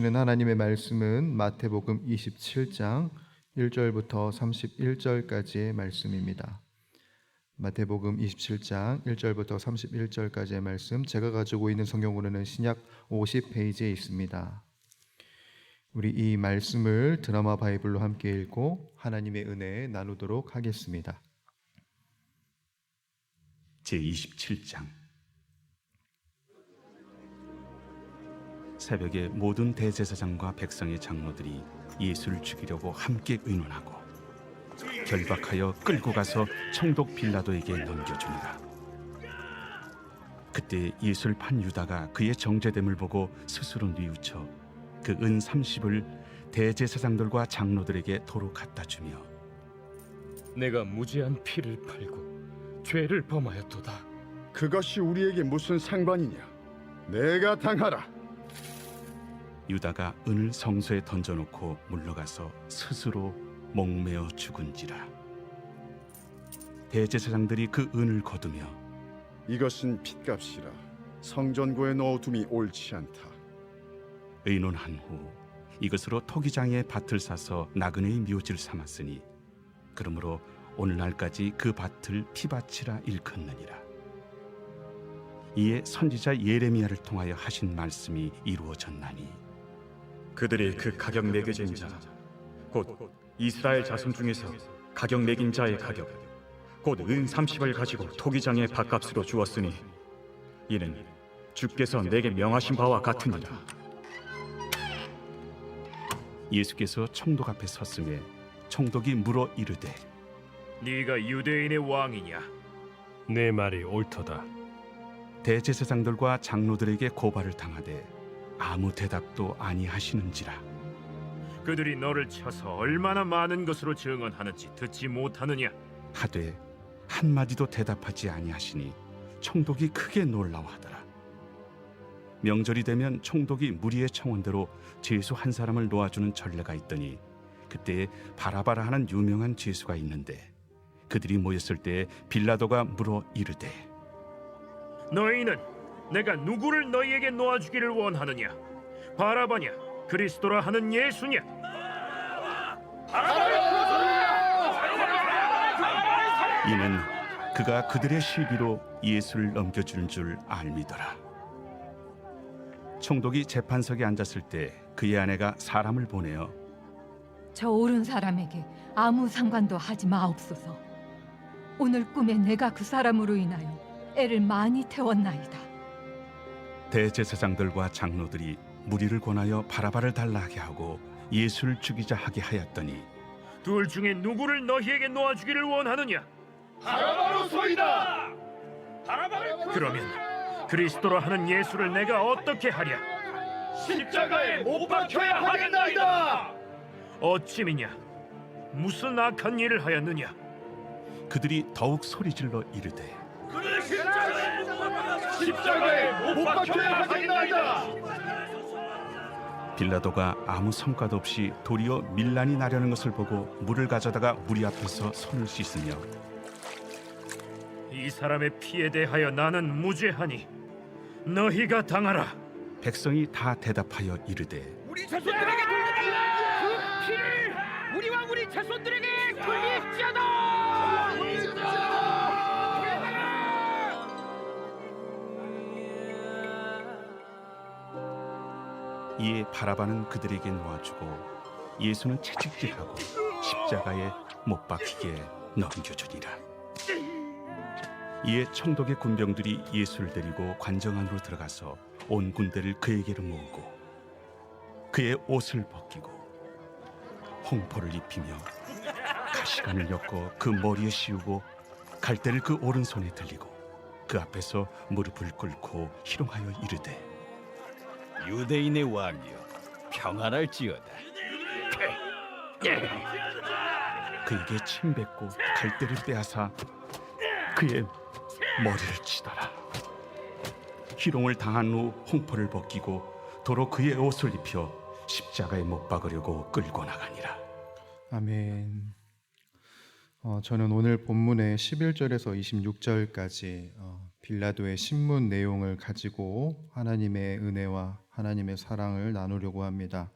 하나님의 말씀은 마태복음 27장 1절부터 31절까지의 말씀입니다. 마태복음 27장 1절부터 31절까지의 말씀, 제가 가지고 있는 성경으로는 신약 50페이지에 있습니다. 우리 이 말씀을 드라마 바이블로 함께 읽고 하나님의 은혜에 나누도록 하겠습니다. 제27장. 새벽에 모든 대제사장과 백성의 장로들이 예수를 죽이려고 함께 의논하고 결박하여 끌고 가서 총독 빌라도에게 넘겨주니라. 그때 예수를 판 유다가 그의 정죄됨을 보고 스스로 뉘우쳐 그 은 30을 대제사장들과 장로들에게 도로 갖다 주며, 내가 무죄한 피를 팔고 죄를 범하였도다. 그것이 우리에게 무슨 상관이냐? 내가 당하라. 유다가 은을 성소에 던져놓고 물러가서 스스로 목매어 죽은지라. 대제사장들이 그 은을 거두며, 이것은 핏값이라. 성전고에 넣어둠이 옳지 않다. 의논한 후 이것으로 토기장에 밭을 사서 나그네의 묘지를 삼았으니 그러므로 오늘날까지 그 밭을 피밭이라 일컫느니라. 이에 선지자 예레미야를 통하여 하신 말씀이 이루어졌나니, 그들이 그 가격 매겨진 자, 곧 이스라엘 자손 중에서 가격 매긴 자의 가격, 곧 은 30을 가지고 토기장의 밭값으로 주었으니 이는 주께서 내게 명하신 바와 같으니라. 예수께서 총독 앞에 섰음에 총독이 물어 이르되, 네가 유대인의 왕이냐? 내 말이 옳도다. 대제사장들과 장로들에게 고발을 당하되 아무 대답도 아니하시는지라. 그들이 너를 쳐서 얼마나 많은 것으로 증언하는지 듣지 못하느냐? 하되 한마디도 대답하지 아니하시니 총독이 크게 놀라워하더라. 명절이 되면 총독이 무리의 청원대로 죄수 한 사람을 놓아주는 전례가 있더니, 그때에 바라바라 하는 유명한 죄수가 있는데 그들이 모였을 때 빌라도가 물어 이르되, 너희는 내가 누구를 너희에게 놓아주기를 원하느냐? 바라바냐? 그리스도라 하는 예수냐? 이는 그가 그들의 시비로 예수를 넘겨주는 줄 알미더라. 총독이 재판석에 앉았을 때 그의 아내가 사람을 보내어 저 옳은 사람에게 아무 상관도 하지 마옵소서. 오늘 꿈에 내가 그 사람으로 인하여 애를 많이 태웠나이다. 대제사장들과 장로들이 무리를 권하여 바라바를 달라 하게 하고 예수를 죽이자 하게 하였더니, 둘 중에 누구를 너희에게 놓아주기를 원하느냐? 바라바로소이다. 그러면 그리스도라 하는 예수를 내가 어떻게 하랴? 십자가에 못 박혀야 하겠나이다. 어찌미냐? 무슨 악한 일을 하였느냐? 그들이 더욱 소리질러 이르되, 십자가에 못 박혀야 하겠나이다. 빌라도가 아무 성과도 없이 도리어 밀란이 나려는 것을 보고 물을 가져다가 무리 앞에서 손을 씻으며, 이 사람의 피에 대하여 나는 무죄하니 너희가 당하라. 백성이 다 대답하여 이르되, 우리 자손들에게 돌리라. 그 피를 우리와 우리 자손들에게 돌릴지어다. 이에 바라바는 그들에게 놓아주고 예수는 채찍질하고 십자가에 못 박히게 넘겨주니라. 이에 총독의 군병들이 예수를 데리고 관정 안으로 들어가서 온 군대를 그에게로 모으고 그의 옷을 벗기고 홍포를 입히며 가시관을 엮어 그 머리에 씌우고 갈대를 그 오른손에 들리고 그 앞에서 무릎을 꿇고 희롱하여 이르되, 유대인의 왕이여, 평안할지어다. 그에게 침 뱉고 갈대를 빼앗아 그의 머리를 치더라. 희롱을 당한 후 홍포를 벗기고 도로 그의 옷을 입혀 십자가에 못 박으려고 끌고 나가니라. 아멘. 저는 오늘 본문의 11절에서 26절까지 빌라도의 신문 내용을 가지고 하나님의 은혜와 하나님의 사랑을 나누려고 합니다.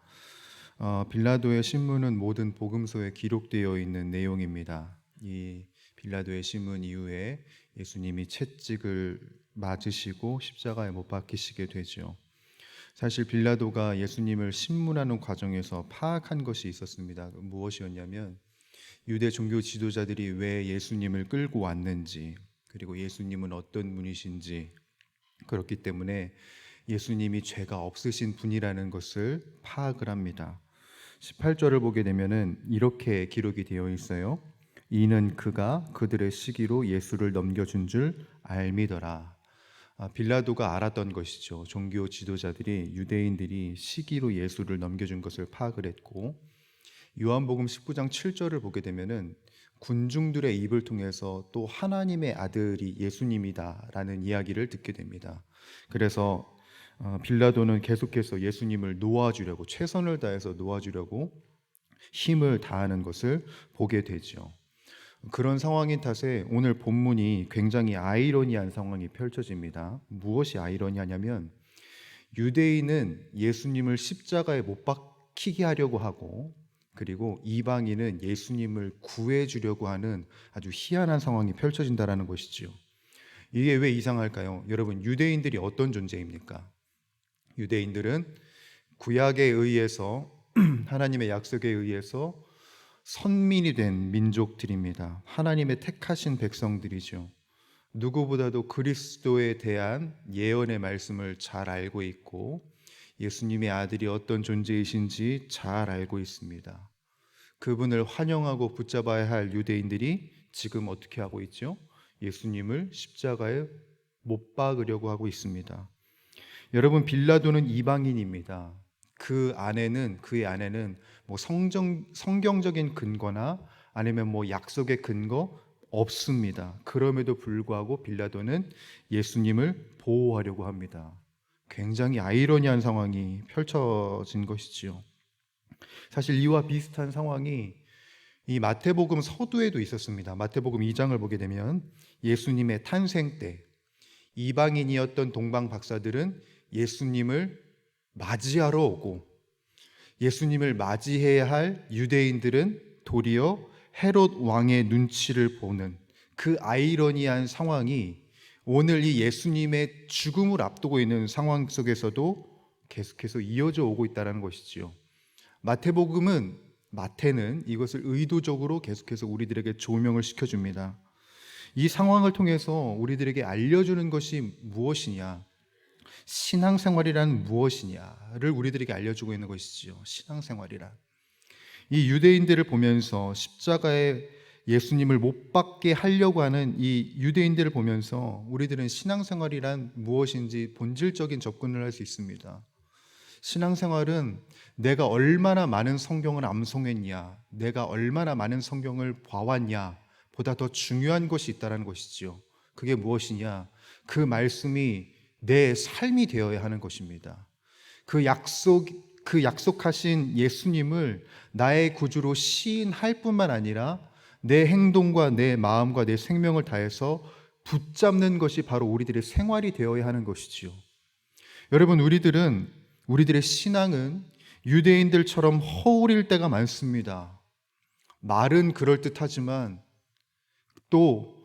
빌라도의 신문은 모든 복음서에 기록되어 있는 내용입니다. 이 빌라도의 신문 이후에 예수님이 채찍을 맞으시고 십자가에 못 박히시게 되죠. 사실 빌라도가 예수님을 신문하는 과정에서 파악한 것이 있었습니다. 무엇이었냐면 유대 종교 지도자들이 왜 예수님을 끌고 왔는지, 그리고 예수님은 어떤 분이신지, 그렇기 때문에 예수님이 죄가 없으신 분이라는 것을 파악을 합니다. 18절을 보게 되면은 이렇게 기록이 되어 있어요. 이는 그가 그들의 시기로 예수를 넘겨준 줄 알미더라. 빌라도가 알았던 것이죠. 종교 지도자들이, 유대인들이 시기로 예수를 넘겨준 것을 파악을 했고, 요한복음 19장 7절을 보게 되면은 군중들의 입을 통해서 또 하나님의 아들이 예수님이다라는 이야기를 듣게 됩니다. 그래서 빌라도는 계속해서 예수님을 놓아주려고, 최선을 다해서 놓아주려고 힘을 다하는 것을 보게 되죠. 그런 상황인 탓에 오늘 본문이 굉장히 아이러니한 상황이 펼쳐집니다. 무엇이 아이러니하냐면 유대인은 예수님을 십자가에 못 박히게 하려고 하고, 그리고 이방인은 예수님을 구해주려고 하는 아주 희한한 상황이 펼쳐진다는 것이죠. 이게 왜 이상할까요? 여러분, 유대인들이 어떤 존재입니까? 유대인들은 구약에 의해서 하나님의 약속에 의해서 선민이 된 민족들입니다. 하나님의 택하신 백성들이죠. 누구보다도 그리스도에 대한 예언의 말씀을 잘 알고 있고 예수님의 아들이 어떤 존재이신지 잘 알고 있습니다. 그분을 환영하고 붙잡아야 할 유대인들이 지금 어떻게 하고 있죠? 예수님을 십자가에 못 박으려고 하고 있습니다. 여러분, 빌라도는 이방인입니다. 그의 안에는 뭐 성경적인 근거나 아니면 뭐 약속의 근거 없습니다. 그럼에도 불구하고 빌라도는 예수님을 보호하려고 합니다. 굉장히 아이러니한 상황이 펼쳐진 것이지요. 사실 이와 비슷한 상황이 이 마태복음 서두에도 있었습니다. 마태복음 2장을 보게 되면 예수님의 탄생 때 이방인이었던 동방 박사들은 예수님을 맞이하러 오고, 예수님을 맞이해야 할 유대인들은 도리어 헤롯 왕의 눈치를 보는 그 아이러니한 상황이 오늘 이 예수님의 죽음을 앞두고 있는 상황 속에서도 계속해서 이어져 오고 있다는 것이지요. 마태는 이것을 의도적으로 계속해서 우리들에게 조명을 시켜줍니다. 이 상황을 통해서 우리들에게 알려주는 것이 무엇이냐, 신앙생활이란 무엇이냐를 우리들에게 알려주고 있는 것이지요. 신앙생활이란, 이 유대인들을 보면서 십자가에 예수님을 못 박게 하려고 하는 이 유대인들을 보면서 우리들은 신앙생활이란 무엇인지 본질적인 접근을 할 수 있습니다. 신앙생활은 내가 얼마나 많은 성경을 암송했냐, 내가 얼마나 많은 성경을 봐왔냐 보다 더 중요한 것이 있다는 것이지요. 그게 무엇이냐? 그 말씀이 내 삶이 되어야 하는 것입니다. 그 약속하신 예수님을 나의 구주로 시인할 뿐만 아니라 내 행동과 내 마음과 내 생명을 다해서 붙잡는 것이 바로 우리들의 생활이 되어야 하는 것이지요. 여러분, 우리들의 신앙은 유대인들처럼 허울일 때가 많습니다. 말은 그럴듯하지만 또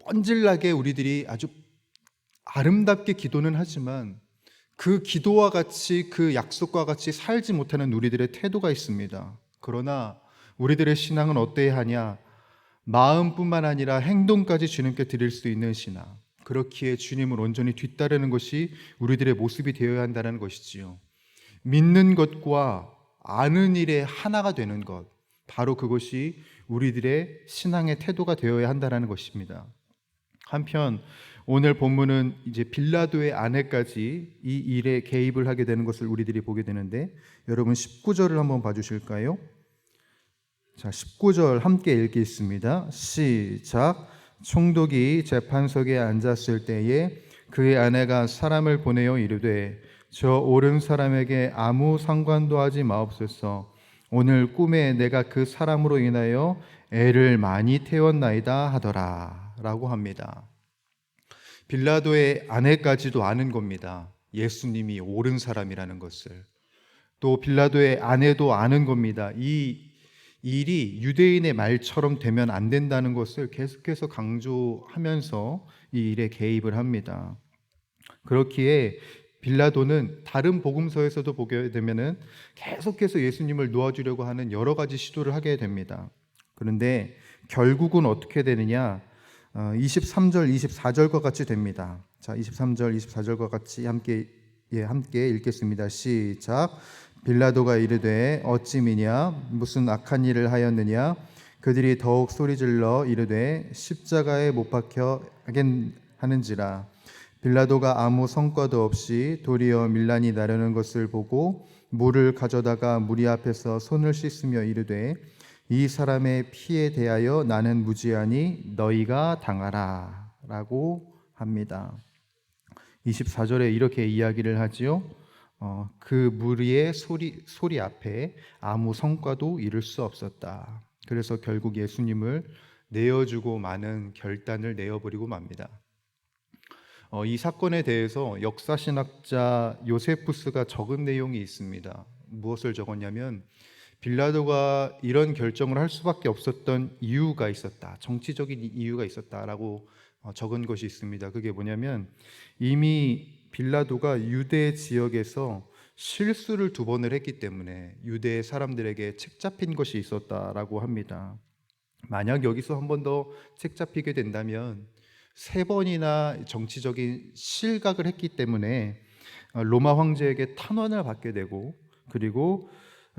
뻔질나게 우리들이 아주 아름답게 기도는 하지만 그 기도와 같이, 그 약속과 같이 살지 못하는 우리들의 태도가 있습니다. 그러나 우리들의 신앙은 어때야 하냐? 마음뿐만 아니라 행동까지 주님께 드릴 수 있는 신앙, 그렇기에 주님을 온전히 뒤따르는 것이 우리들의 모습이 되어야 한다는 것이지요. 믿는 것과 아는 일에 하나가 되는 것, 바로 그것이 우리들의 신앙의 태도가 되어야 한다는 것입니다. 한편 오늘 본문은 이제 빌라도의 아내까지 이 일에 개입을 하게 되는 것을 우리들이 보게 되는데, 여러분 19절을 한번 봐주실까요? 자, 19절 함께 읽겠습니다. 시작. 총독이 재판석에 앉았을 때에 그의 아내가 사람을 보내어 이르되 저 옳은 사람에게 아무 상관도 하지 마옵소서. 오늘 꿈에 내가 그 사람으로 인하여 애를 많이 태웠나이다 하더라 라고 합니다. 빌라도의 아내까지도 아는 겁니다. 예수님이 옳은 사람이라는 것을, 또 빌라도의 아내도 아는 겁니다. 이 일이 유대인의 말처럼 되면 안 된다는 것을 계속해서 강조하면서 이 일에 개입을 합니다. 그렇기에 빌라도는 다른 복음서에서도 보게 되면은 계속해서 예수님을 놓아주려고 하는 여러 가지 시도를 하게 됩니다. 그런데 결국은 어떻게 되느냐? 23절, 24절과 같이 됩니다. 자, 23절, 24절과 같이 함께 읽겠습니다. 시작. 빌라도가 이르되 어찌미냐 무슨 악한 일을 하였느냐? 그들이 더욱 소리질러 이르되 십자가에 못 박혀 하겠하는지라. 빌라도가 아무 성과도 없이 도리어 밀란이 나려는 것을 보고 물을 가져다가 무리 앞에서 손을 씻으며 이르되 이 사람의 피에 대하여 나는 무지하니 너희가 당하라 라고 합니다. 24절에 이렇게 이야기를 하지요. 그 무리의 소리 앞에 아무 성과도 이룰 수 없었다. 그래서 결국 예수님을 내어주고 마는 결단을 내어버리고 맙니다. 이 사건에 대해서 역사신학자 요세푸스가 적은 내용이 있습니다. 무엇을 적었냐면 빌라도가 이런 결정을 할 수밖에 없었던 이유가 있었다. 정치적인 이유가 있었다라고 적은 것이 있습니다. 그게 뭐냐면 이미 빌라도가 유대 지역에서 실수를 2번을 했기 때문에 유대 사람들에게 책 잡힌 것이 있었다라고 합니다. 만약 여기서 한 번 더 책 잡히게 된다면 3번이나 정치적인 실각을 했기 때문에 로마 황제에게 탄원을 받게 되고, 그리고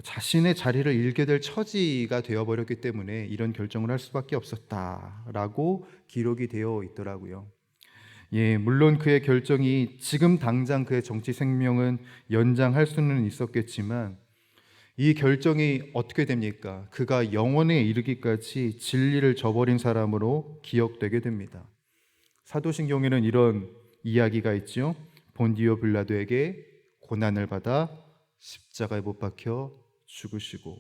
자신의 자리를 잃게 될 처지가 되어버렸기 때문에 이런 결정을 할 수밖에 없었다라고 기록이 되어 있더라고요. 물론 그의 결정이 지금 당장 그의 정치 생명은 연장할 수는 있었겠지만 이 결정이 어떻게 됩니까? 그가 영원에 이르기까지 진리를 저버린 사람으로 기억되게 됩니다. 사도신경에는 이런 이야기가 있죠. 본디오 빌라도에게 고난을 받아 십자가에 못 박혀 죽으시고,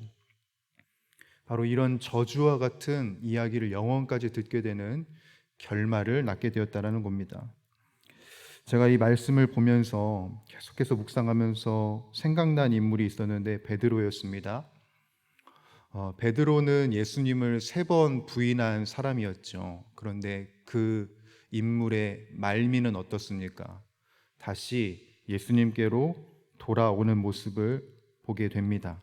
바로 이런 저주와 같은 이야기를 영원까지 듣게 되는 결말을 낳게 되었다라는 겁니다. 제가 이 말씀을 보면서 계속해서 묵상하면서 생각난 인물이 있었는데 베드로였습니다. 베드로는 예수님을 3번 부인한 사람이었죠. 그런데 그 인물의 말미는 어떻습니까? 다시 예수님께로 돌아오는 모습을 보게 됩니다.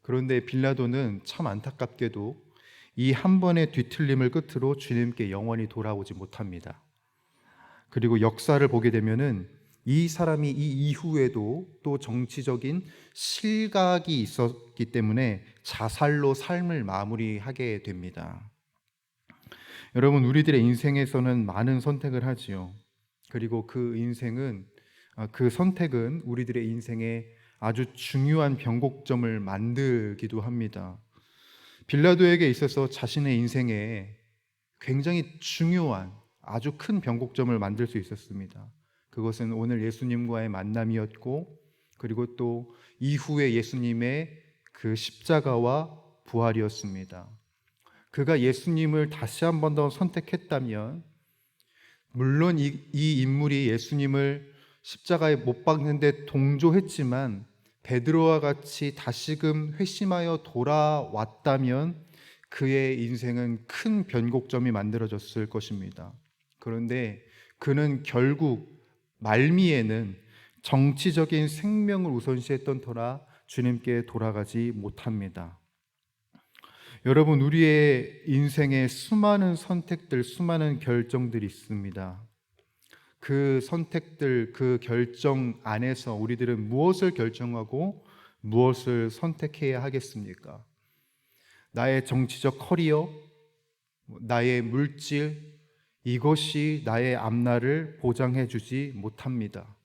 그런데 빌라도는 참 안타깝게도 이 한 번의 뒤틀림을 끝으로 주님께 영원히 돌아오지 못합니다. 그리고 역사를 보게 되면은 이 사람이 이 이후에도 또 정치적인 실각이 있었기 때문에 자살로 삶을 마무리하게 됩니다. 여러분, 우리들의 인생에서는 많은 선택을 하지요. 그리고 그 선택은 우리들의 인생에 아주 중요한 변곡점을 만들기도 합니다. 빌라도에게 있어서 자신의 인생에 굉장히 중요한 아주 큰 변곡점을 만들 수 있었습니다. 그것은 오늘 예수님과의 만남이었고, 그리고 또 이후에 예수님의 그 십자가와 부활이었습니다. 그가 예수님을 다시 한 번 더 선택했다면, 물론 이 인물이 예수님을 십자가에 못 박는데 동조했지만 베드로와 같이 다시금 회심하여 돌아왔다면 그의 인생은 큰 변곡점이 만들어졌을 것입니다. 그런데 그는 결국 말미에는 정치적인 생명을 우선시했던 터라 주님께 돌아가지 못합니다. 여러분, 우리의 인생에 수많은 선택들, 수많은 결정들이 있습니다. 그 선택들, 그 결정 안에서 우리들은 무엇을 결정하고 무엇을 선택해야 하겠습니까? 나의 정치적 커리어, 나의 물질, 이것이 나의 앞날을 보장해 주지 못합니다.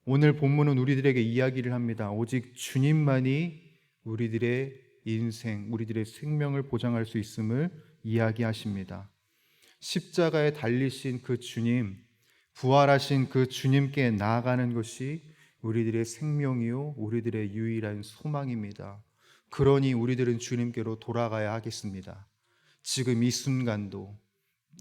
오늘 본문은 우리들에게 이야기를 합니다. 오직 주님만이 우리들의 인생, 우리들의 생명을 보장할 수 있음을 이야기하십니다. 십자가에 달리신 그 주님, 부활하신 그 주님께 나아가는 것이 우리들의 생명이요 우리들의 유일한 소망입니다. 그러니 우리들은 주님께로 돌아가야 하겠습니다. 지금 이 순간도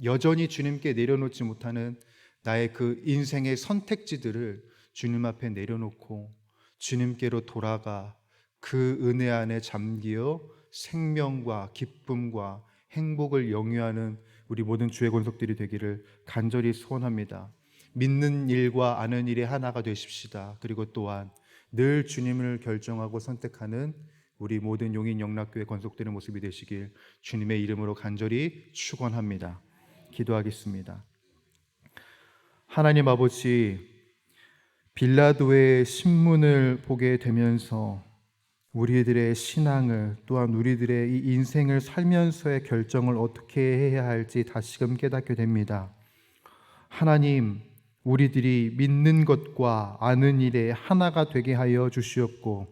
여전히 주님께 내려놓지 못하는 나의 그 인생의 선택지들을 주님 앞에 내려놓고 주님께로 돌아가 그 은혜 안에 잠기어 생명과 기쁨과 행복을 영위하는 우리 모든 주의 권속들이 되기를 간절히 소원합니다. 믿는 일과 아는 일의 하나가 되십시다. 그리고 또한 늘 주님을 결정하고 선택하는 우리 모든 용인 영락교회 권속들의 모습이 되시길 주님의 이름으로 간절히 축원합니다. 기도하겠습니다. 하나님 아버지, 빌라도의 신문을 보게 되면서 우리들의 신앙을, 또한 우리들의 이 인생을 살면서의 결정을 어떻게 해야 할지 다시금 깨닫게 됩니다. 하나님, 우리들이 믿는 것과 아는 일에 하나가 되게 하여 주시옵고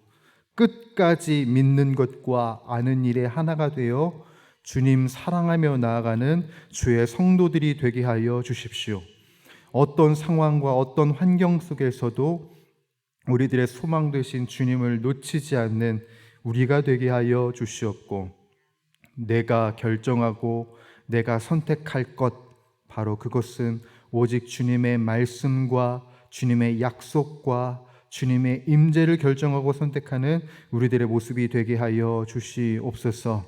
끝까지 믿는 것과 아는 일에 하나가 되어 주님 사랑하며 나아가는 주의 성도들이 되게 하여 주십시오. 어떤 상황과 어떤 환경 속에서도 우리들의 소망 되신 주님을 놓치지 않는 우리가 되게 하여 주시옵고, 내가 결정하고 내가 선택할 것, 바로 그것은 오직 주님의 말씀과 주님의 약속과 주님의 임재를 결정하고 선택하는 우리들의 모습이 되게 하여 주시옵소서.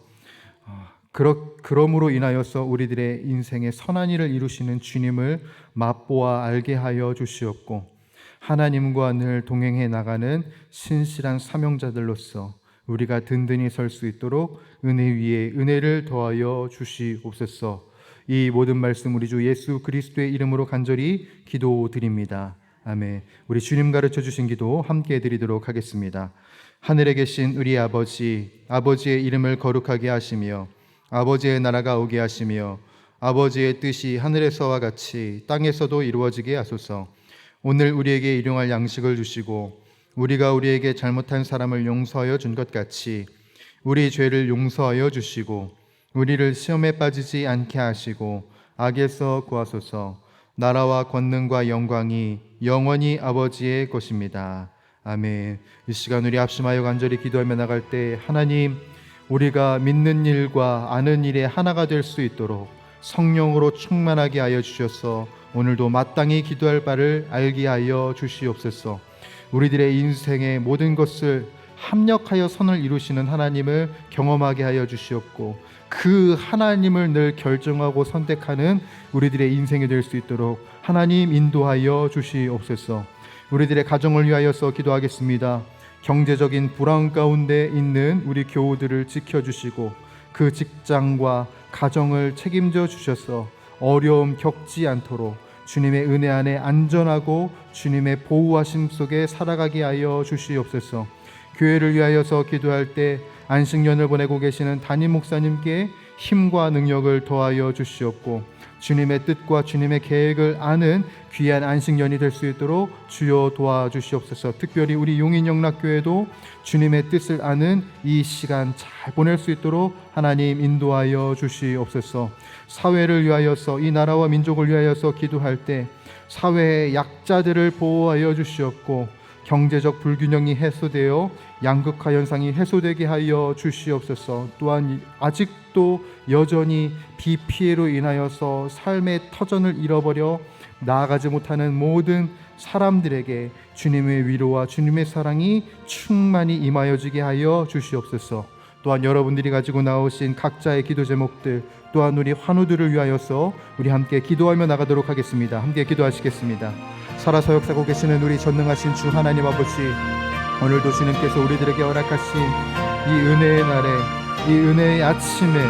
그러므로 인하여서 우리들의 인생에 선한 일을 이루시는 주님을 맛보아 알게 하여 주시옵고, 하나님과 늘 동행해 나가는 신실한 사명자들로서 우리가 든든히 설 수 있도록 은혜 위에 은혜를 더하여 주시옵소서. 이 모든 말씀 우리 주 예수 그리스도의 이름으로 간절히 기도드립니다. 아멘. 우리 주님 가르쳐 주신 기도 함께 드리도록 하겠습니다. 하늘에 계신 우리 아버지, 아버지의 이름을 거룩하게 하시며 아버지의 나라가 오게 하시며 아버지의 뜻이 하늘에서와 같이 땅에서도 이루어지게 하소서. 오늘 우리에게 일용할 양식을 주시고 우리가 우리에게 잘못한 사람을 용서하여 준 것 같이 우리 죄를 용서하여 주시고 우리를 시험에 빠지지 않게 하시고 악에서 구하소서. 나라와 권능과 영광이 영원히 아버지의 것입니다. 아멘. 이 시간 우리 합심하여 간절히 기도하며 나갈 때 하나님, 우리가 믿는 일과 아는 일에 하나가 될 수 있도록 성령으로 충만하게 하여 주셔서 오늘도 마땅히 기도할 바를 알게 하여 주시옵소서. 우리들의 인생의 모든 것을 합력하여 선을 이루시는 하나님을 경험하게 하여 주시옵고, 그 하나님을 늘 결정하고 선택하는 우리들의 인생이 될 수 있도록 하나님 인도하여 주시옵소서. 우리들의 가정을 위하여서 기도하겠습니다. 경제적인 불안 가운데 있는 우리 교우들을 지켜주시고 그 직장과 가정을 책임져 주셔서 어려움 겪지 않도록 주님의 은혜 안에 안전하고 주님의 보호하심 속에 살아가게 하여 주시옵소서. 교회를 위하여서 기도할 때 안식년을 보내고 계시는 담임 목사님께 힘과 능력을 더하여 주시옵고, 주님의 뜻과 주님의 계획을 아는 귀한 안식년이 될 수 있도록 주여 도와주시옵소서. 특별히 우리 용인영락교회도 주님의 뜻을 아는 이 시간 잘 보낼 수 있도록 하나님 인도하여 주시옵소서. 사회를 위하여서, 이 나라와 민족을 위하여서 기도할 때 사회의 약자들을 보호하여 주시옵고, 경제적 불균형이 해소되어 양극화 현상이 해소되게 하여 주시옵소서. 또한 아직도 여전히 비 피해로 인하여서 삶의 터전을 잃어버려 나아가지 못하는 모든 사람들에게 주님의 위로와 주님의 사랑이 충만히 임하여지게 하여 주시옵소서. 또한 여러분들이 가지고 나오신 각자의 기도 제목들, 또한 우리 환우들을 위하여서 우리 함께 기도하며 나가도록 하겠습니다. 함께 기도하시겠습니다. 살아서 역사하고 계시는 우리 전능하신 주 하나님 아버지, 오늘도 주님께서 우리들에게 허락하신 이 은혜의 날에, 이 은혜의 아침에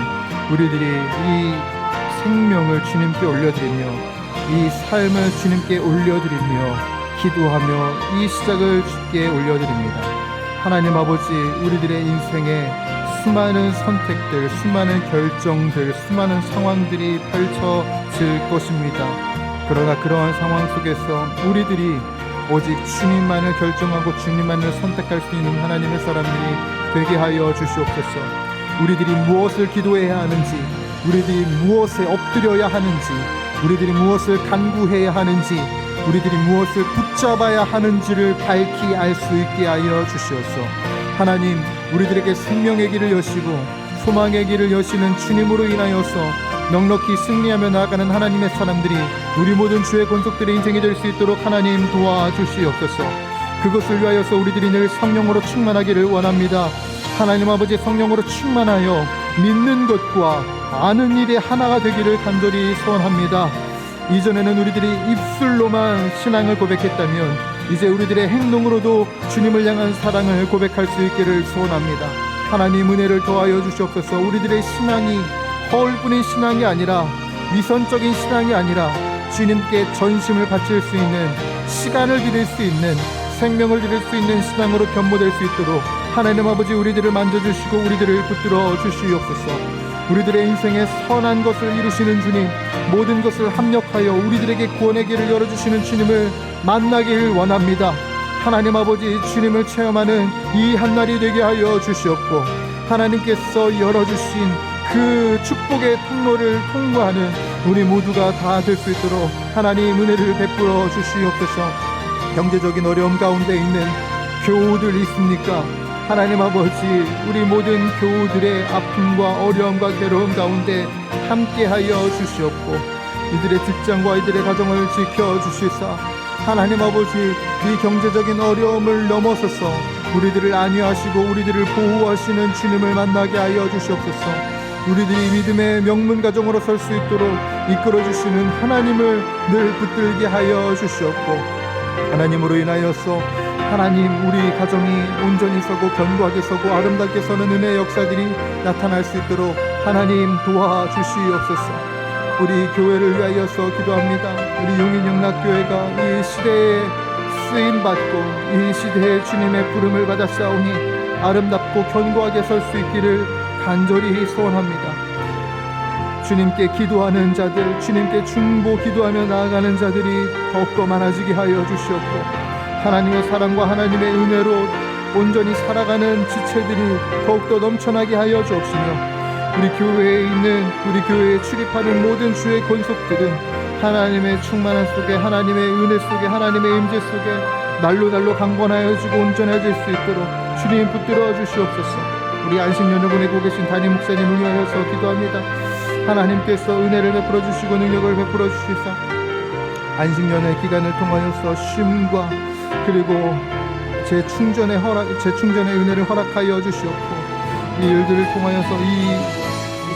우리들이 이 생명을 주님께 올려드리며 이 삶을 주님께 올려드리며 기도하며 이 시작을 주께 올려드립니다. 하나님 아버지, 우리들의 인생에 수많은 선택들, 수많은 결정들, 수많은 상황들이 펼쳐질 것입니다. 그러나 그러한 상황 속에서 우리들이 오직 주님만을 결정하고 주님만을 선택할 수 있는 하나님의 사람들이 되게 하여 주시옵소서. 우리들이 무엇을 기도해야 하는지, 우리들이 무엇에 엎드려야 하는지, 우리들이 무엇을 간구해야 하는지, 우리들이 무엇을 붙잡아야 하는지를 밝히 알 수 있게 하여 주시옵소서. 하나님, 우리들에게 생명의 길을 여시고 소망의 길을 여시는 주님으로 인하여서 넉넉히 승리하며 나아가는 하나님의 사람들이 우리 모든 주의 권속들의 인생이 될 수 있도록 하나님 도와주시옵소서. 그것을 위하여서 우리들이 늘 성령으로 충만하기를 원합니다. 하나님 아버지, 성령으로 충만하여 믿는 것과 아는 일에 하나가 되기를 간절히 소원합니다. 이전에는 우리들이 입술로만 신앙을 고백했다면 이제 우리들의 행동으로도 주님을 향한 사랑을 고백할 수 있기를 소원합니다. 하나님 은혜를 더하여 주시옵소서. 우리들의 신앙이 허울뿐인 신앙이 아니라, 위선적인 신앙이 아니라 주님께 전심을 바칠 수 있는, 시간을 드릴 수 있는, 생명을 드릴 수 있는 신앙으로 변모될 수 있도록 하나님 아버지, 우리들을 만져주시고 우리들을 붙들어 주시옵소서. 우리들의 인생에 선한 것을 이루시는 주님, 모든 것을 합력하여 우리들에게 구원의 길을 열어주시는 주님을 만나길 원합니다. 하나님 아버지, 주님을 체험하는 이 한날이 되게 하여 주시옵고, 하나님께서 열어주신 그 축복의 통로를 통과하는 우리 모두가 다 될 수 있도록 하나님 은혜를 베풀어 주시옵소서. 경제적인 어려움 가운데 있는 교우들 있습니까? 하나님 아버지, 우리 모든 교우들의 아픔과 어려움과 괴로움 가운데 함께하여 주시옵고, 이들의 직장과 이들의 가정을 지켜주시사 하나님 아버지, 이 경제적인 어려움을 넘어서서 우리들을 안위하시고 우리들을 보호하시는 주님을 만나게 하여 주시옵소서. 우리들이 믿음의 명문 가정으로 설 수 있도록 이끌어주시는 하나님을 늘 붙들게 하여 주시옵고, 하나님으로 인하여서 하나님, 우리 가정이 온전히 서고 견고하게 서고 아름답게 서는 은혜의 역사들이 나타날 수 있도록 하나님 도와주시옵소서. 우리 교회를 위하여서 기도합니다. 우리 용인영락교회가 이 시대에 쓰임받고 이 시대에 주님의 부름을 받아 싸우니 아름답고 견고하게 설 수 있기를 간절히 소원합니다. 주님께 기도하는 자들, 주님께 중보 기도하며 나아가는 자들이 더욱더 많아지게 하여 주시옵고, 하나님의 사랑과 하나님의 은혜로 온전히 살아가는 지체들이 더욱더 넘쳐나게 하여 주옵시며, 우리 교회에 있는, 우리 교회에 출입하는 모든 주의 권속들은 하나님의 충만한 속에, 하나님의 은혜 속에, 하나님의 임재 속에 날로 강건하여지고 온전해질 수 있도록 주님 붙들어 주시옵소서. 우리 안식년을 보내고 계신 담임 목사님을 위하여서 기도합니다. 하나님께서 은혜를 베풀어 주시고 능력을 베풀어 주시사 안식년의 기간을 통하여서 쉼과 그리고 재충전의 은혜를 허락하여 주시옵고, 이 일들을 통하여서, 이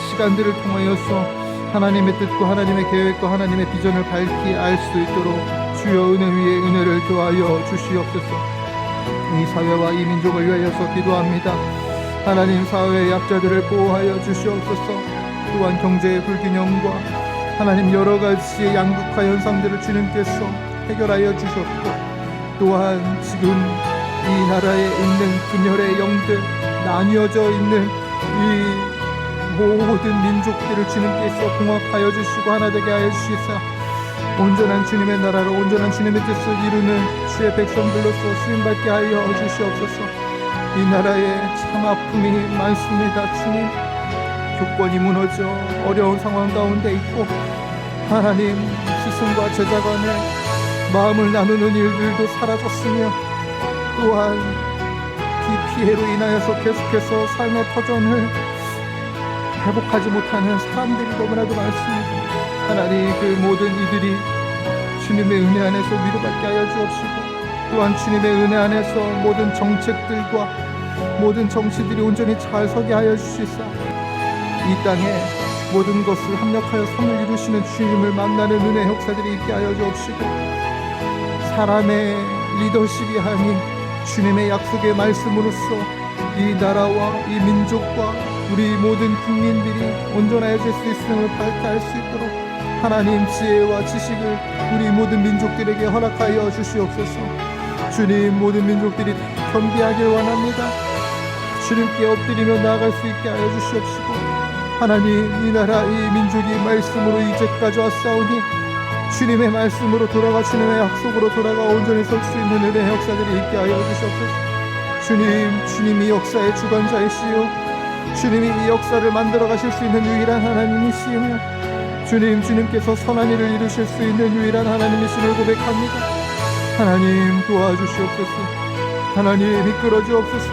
시간들을 통하여서 하나님의 뜻과 하나님의 계획과 하나님의 비전을 밝히 알 수 있도록 주여 은혜 위에 은혜를 더하여 주시옵소서. 이 사회와 이 민족을 위하여서 기도합니다. 하나님, 사회의 약자들을 보호하여 주시옵소서. 또한 경제의 불균형과 하나님 여러 가지의 양극화 현상들을 주님께서 해결하여 주셨고, 또한 지금 이 나라에 있는 분열의 영들, 나뉘어져 있는 이 모든 민족들을 주님께서 봉합하여 주시고 하나 되게 하여 주시사 온전한 주님의 나라로 온전한 주님의 뜻을 이루는 주의 백성들로서 쓰임받게 하여 주시옵소서. 이 나라에 참 아픔이 많습니다. 주님, 교권이 무너져 어려운 상황 가운데 있고, 하나님, 스승과 제자 간에 마음을 나누는 일들도 사라졌으며, 또한 피해로 인하여서 계속해서 삶의 터전을 회복하지 못하는 사람들이 너무나도 많습니다. 하나님, 그 모든 이들이 주님의 은혜 안에서 위로받게 하여 주옵시고, 또한 주님의 은혜 안에서 모든 정책들과 모든 정치들이 온전히 잘 서게 하여 주시사 이 땅에 모든 것을 합력하여 선을 이루시는 주님을 만나는 은혜의 역사들이 있게 하여 주옵시고, 사람의 리더십이 아닌 주님의 약속의 말씀으로써 이 나라와 이 민족과 우리 모든 국민들이 온전해질 수 있음을 밝혀할 수 있도록 하나님 지혜와 지식을 우리 모든 민족들에게 허락하여 주시옵소서. 주님, 모든 민족들이 겸비하길 원합니다. 주님께 엎드리며 나아갈 수 있게 하여 주시옵시고, 하나님, 이 나라 이 민족이 말씀으로 이제까지 왔사오니 주님의 말씀으로 돌아가 주님의 약속으로 돌아가 온전히 설 수 있는 은혜의 역사들이 있게 하여 주시옵소서. 주님이 역사의 주관자이시요 주님이 이 역사를 만들어 가실 수 있는 유일한 하나님이시며, 주님께서 선한 일을 이루실 수 있는 유일한 하나님이심을 고백합니다. 하나님, 도와주시옵소서. 하나님, 이끌어 주옵소서.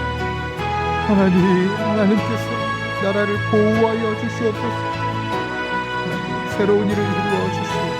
하나님께서 나라를 보호하여 주시옵소서. 새로운 일을 이루어 주시오.